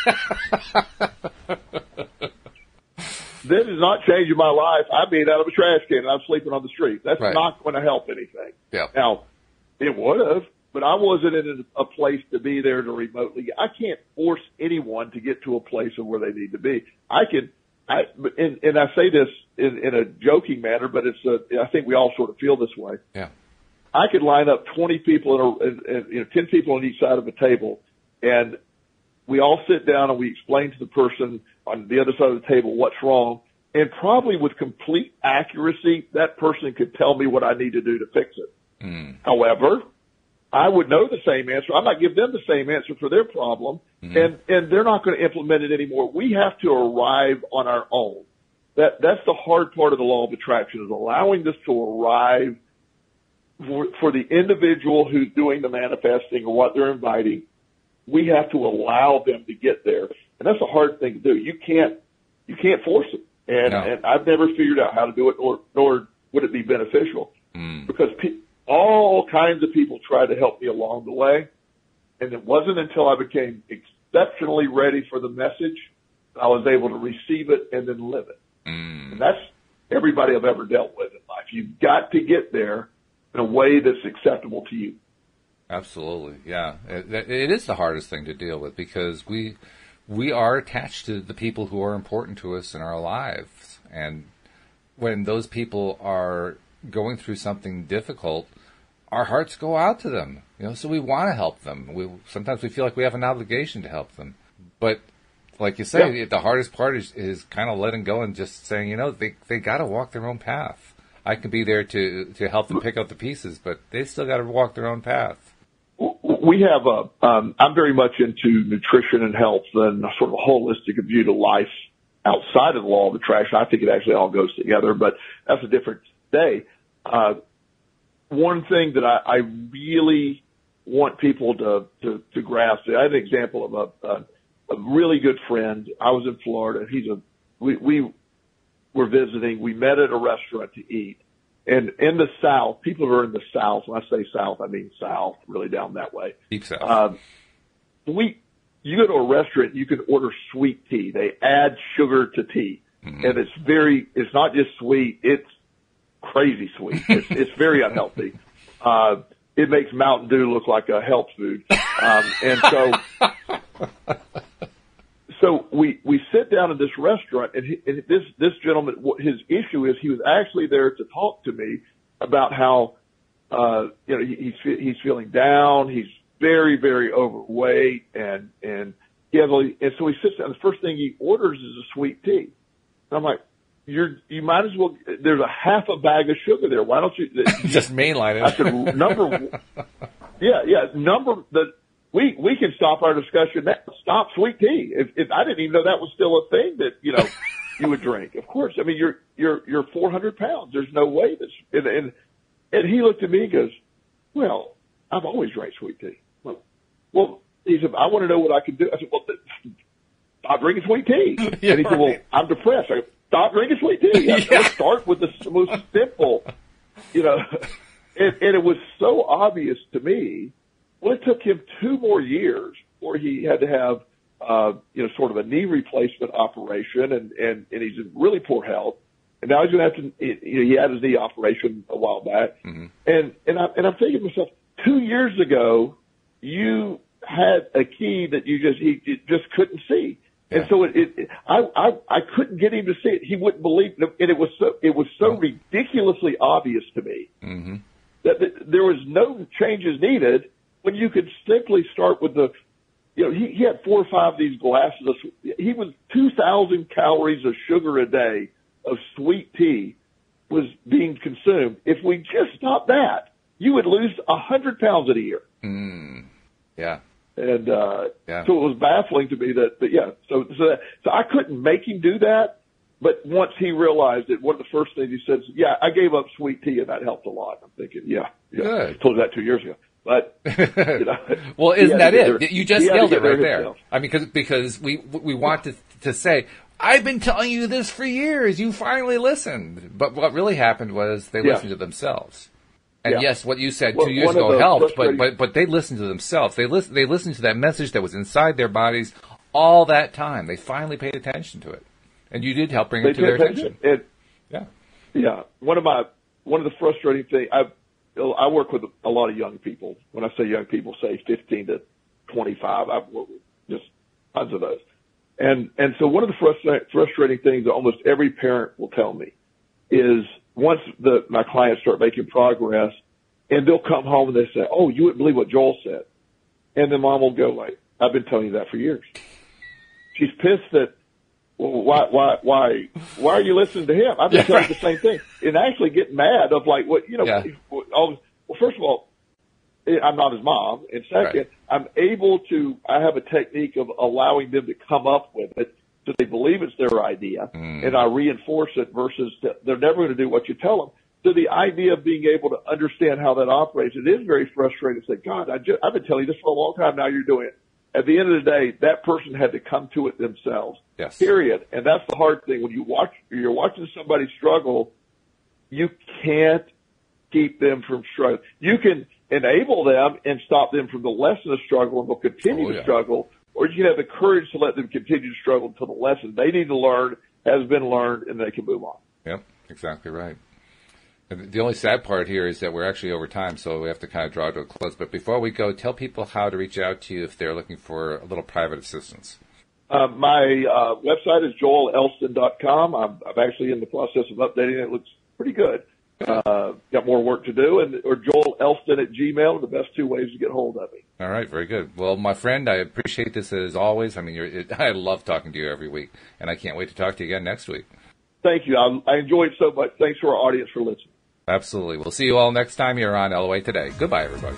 This is not changing my life. I'm being out of a trash can and I'm sleeping on the street. That's not going to help anything. Yeah. Now, it would have, but I wasn't in a place to be there to remotely. I can't force anyone to get to a place of where they need to be. I say this in a joking manner, but I think we all sort of feel this way. Yeah. I could line up 20 people 10 people on each side of a table, and we all sit down and we explain to the person on the other side of the table what's wrong, and probably with complete accuracy, that person could tell me what I need to do to fix it. However, I would know the same answer. I might give them the same answer for their problem, and they're not going to implement it anymore. We have to arrive on our own. that's the hard part of the law of attraction, is allowing this to arrive for the individual who's doing the manifesting or what they're inviting. We have to allow them to get there. And that's a hard thing to do. You can't force it. And I've never figured out how to do it, nor would it be beneficial, because all kinds of people tried to help me along the way. And it wasn't until I became exceptionally ready for the message I was able to receive it and then live it. And that's everybody I've ever dealt with in life. You've got to get there in a way that's acceptable to you. Absolutely, yeah. It is the hardest thing to deal with, because we are attached to the people who are important to us in our lives. And when those people are going through something difficult, our hearts go out to them. So we want to help them. Sometimes we feel like we have an obligation to help them. But like you say, the hardest part is kind of letting go and just saying, they got to walk their own path. I can be there to help them pick up the pieces, but they still got to walk their own path. We have I'm very much into nutrition and health and sort of a holistic view to life outside of the law of attraction. I think it actually all goes together, but that's a different day. One thing that I really want people to grasp, I have an example of a really good friend. I was in Florida. We were visiting. We met at a restaurant to eat. And in the South, people who are in the South, when I say South, I mean South, really down that way. Deep South. You go to a restaurant, you can order sweet tea. They add sugar to tea. Mm-hmm. And it's not just sweet, it's crazy sweet. It's very unhealthy. It makes Mountain Dew look like a health food. So we sit down in this restaurant, and this gentleman, his issue is he was actually there to talk to me about how he's feeling down. He's very, very overweight, and so he sits down. The first thing he orders is a sweet tea. And I'm like, you might as well. There's a half a bag of sugar there. Why don't you just mainline it? I said We can stop our discussion now. Stop sweet tea. If I didn't even know that was still a thing that you would drink. Of course, I mean you're 400 pounds. There's no way this. And he looked at me and goes, "Well, I've always drank sweet tea." Well, he said, "I want to know what I can do." I said, "Well, stop drinking sweet tea." Yeah, and he said, "Well, I'm depressed." I go, "Stop drinking sweet tea." Let's start with the most simple, And it was so obvious to me. Well, it took him 2 more years before he had to have, sort of a knee replacement operation, and he's in really poor health. And now he's going to have to, he had his knee operation a while back. Mm-hmm. And I'm thinking to myself, 2 years ago, you had a key that he just couldn't see. Yeah. And so I couldn't get him to see it. He wouldn't believe it. And it was so ridiculously obvious to me mm-hmm. that there was no changes needed. When you could simply start with he had 4 or 5 of these glasses he was 2,000 calories of sugar a day of sweet tea was being consumed. If we just stopped that, you would lose 100 pounds in a year. Yeah. And, so it was baffling to me so I couldn't make him do that. But once he realized it, one of the first things he said, I gave up sweet tea and that helped a lot. I'm thinking, good. I told you that 2 years ago. But well, isn't that it? You just nailed it right there. I mean, because we want to say, I've been telling you this for years. You finally listened. But what really happened was they listened to themselves. And yes, what you said 2 years ago helped, but they listened to themselves. They listened to that message that was inside their bodies all that time. They finally paid attention to it, and you did help bring it to their attention. One of the frustrating things I work with a lot of young people. When I say young people, say 15 to 25. I've worked with just tons of those. And so one of the frustrating things that almost every parent will tell me is once my clients start making progress, and they'll come home and they say, "Oh, you wouldn't believe what Joel said." And then mom will go like, "I've been telling you that for years." She's pissed that, well, why are you listening to him? I've been telling you the same thing. And actually get mad of like, well, first of all, I'm not his mom. And second, I have a technique of allowing them to come up with it. so they believe it's their idea, and I reinforce it versus they're never going to do what you tell them. So the idea of being able to understand how that operates, it is very frustrating to say, God, I've been telling you this for a long time, now you're doing it. At the end of the day, that person had to come to it themselves. Yes. Period. And that's the hard thing. When you're watching somebody struggle, you can't keep them from struggling. You can enable them and stop them from the lesson of struggle, and they'll continue to struggle, or you can have the courage to let them continue to struggle until the lesson they need to learn has been learned, and they can move on. Yep, exactly right. The only sad part here is that we're actually over time, so we have to kind of draw to a close. But before we go, tell people how to reach out to you if they're looking for a little private assistance. My website is joelelston.com. I'm actually in the process of updating it. It looks pretty good. Got more work to do, or Joel Elston at Gmail are the best two ways to get hold of me. All right, very good. Well, my friend, I appreciate this as always. I mean, I love talking to you every week, and I can't wait to talk to you again next week. Thank you. I enjoyed it so much. Thanks to our audience for listening. Absolutely. We'll see you all next time here on LOA Today. Goodbye, everybody.